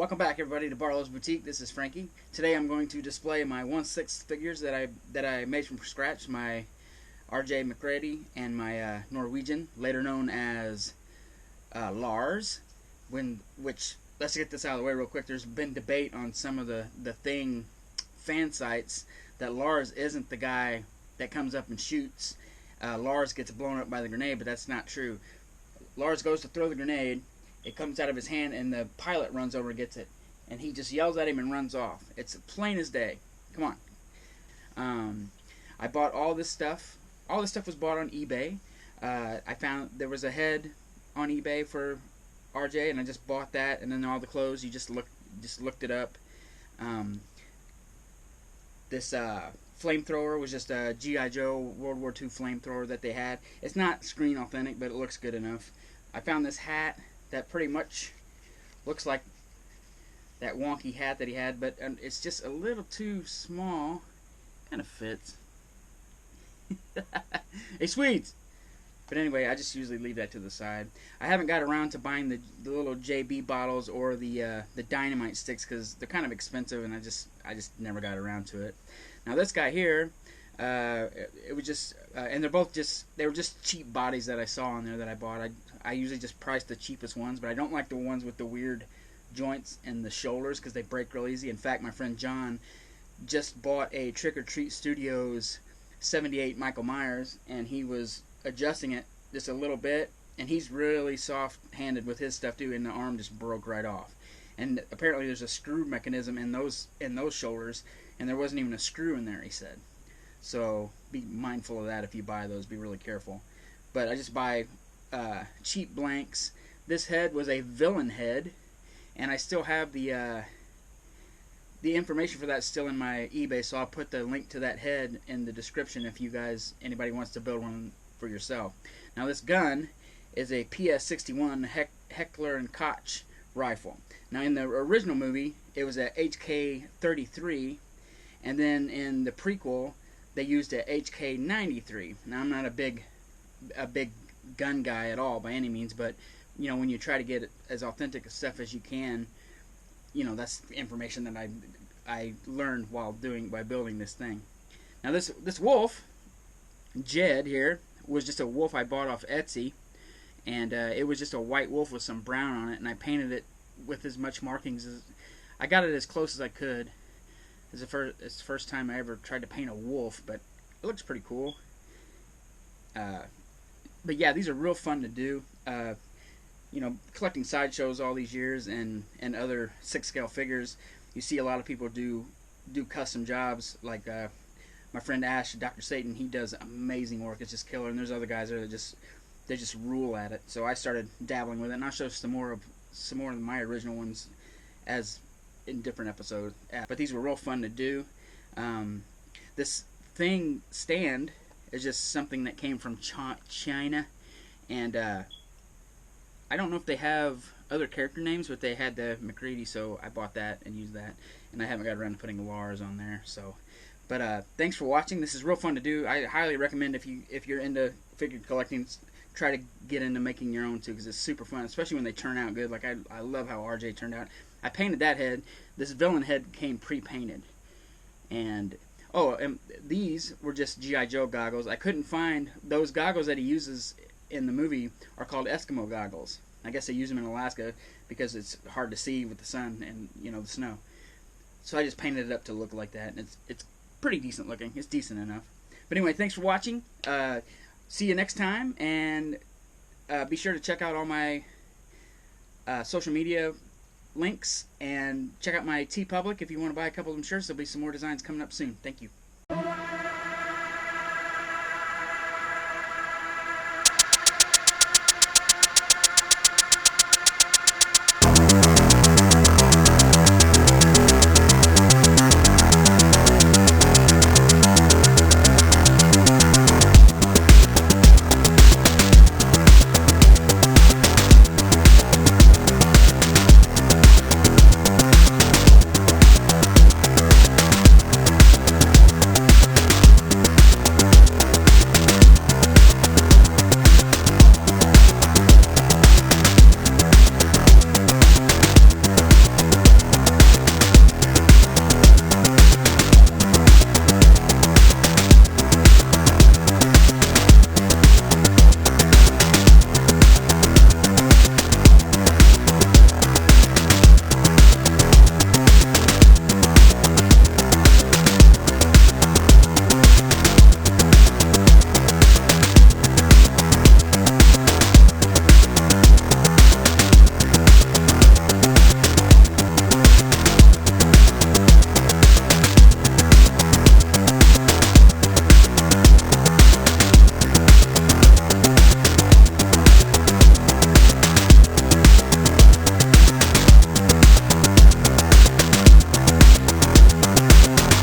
Welcome back, everybody, to Barlow's Boutique. This is Frankie. Today I'm going to display my 1/6 figures that I made from scratch. My RJ MacReady and my Norwegian, later known as Lars. Which let's get this out of the way real quick. There's been debate on some of the Thing fan sites that Lars isn't the guy that comes up and shoots. Lars gets blown up by the grenade, but that's not true. Lars goes to throw the grenade. It comes out of his hand, and the pilot runs over and gets it. And he just yells at him and runs off. It's plain as day. Come on. I bought all this stuff. All this stuff was bought on eBay. I found there was a head on eBay for RJ, and I just bought that. And then all the clothes, you just looked it up. This flamethrower was just a G.I. Joe World War II flamethrower that they had. It's not screen authentic, but it looks good enough. I found this hat that pretty much looks like that wonky hat that he had, but it's just a little too small. Kind of fits. Hey, sweets! But anyway, I just usually leave that to the side. I haven't got around to buying the little JB bottles or the dynamite sticks because they're kind of expensive, and I just never got around to it. Now this guy here, it was just, and they were just cheap bodies that I saw on there that I bought. I usually just price the cheapest ones, but I don't like the ones with the weird joints in the shoulders because they break real easy. In fact, my friend John just bought a Trick or Treat Studios 78 Michael Myers, and he was adjusting it just a little bit, and he's really soft-handed with his stuff too, and the arm just broke right off. And apparently there's a screw mechanism in those shoulders, and there wasn't even a screw in there, he said. So be mindful of that if you buy those. Be really careful. But I just buy cheap blanks. This head was a villain head, and I still have the information for that still in my eBay, so I'll put the link to that head in the description if anybody wants to build one for yourself. Now this gun is a PS61 Heckler and Koch rifle. Now in the original movie it was a HK-33, and then in the prequel they used a HK-93. Now I'm not a big gun guy at all by any means, but you know, when you try to get as authentic stuff as you can, you know, that's information that I learned by building this thing. Now this wolf, Jed here, was just a wolf I bought off Etsy, and it was just a white wolf with some brown on it, and I painted it with as much markings as I got it as close as I could. It's the first time I ever tried to paint a wolf, but it looks pretty cool. But yeah, these are real fun to do. You know, collecting sideshows all these years and other 6-scale figures, you see a lot of people do custom jobs. Like my friend Ash, Dr. Satan, he does amazing work. It's just killer. And there's other guys there that just rule at it. So I started dabbling with it, and I'll show some more of my original ones as in different episodes. But these were real fun to do. This thing stand is just something that came from China, and I don't know if they have other character names, but they had the MacReady, so I bought that and used that, and I haven't got around to putting Lars on there. So, but thanks for watching. This is real fun to do. I highly recommend if you're into figure collecting, try to get into making your own too, because it's super fun, especially when they turn out good. Like I love how RJ turned out. I painted that head. This villain head came pre-painted, and these were just G.I. Joe goggles. I couldn't find those goggles that he uses in the movie are called Eskimo goggles. I guess they use them in Alaska because it's hard to see with the sun and, you know, the snow. So I just painted it up to look like that, and it's pretty decent looking. It's decent enough. But anyway, thanks for watching. See you next time, and be sure to check out all my social media links, and check out my Teepublic if you want to buy a couple of them shirts. There'll be some more designs coming up soon. Thank you.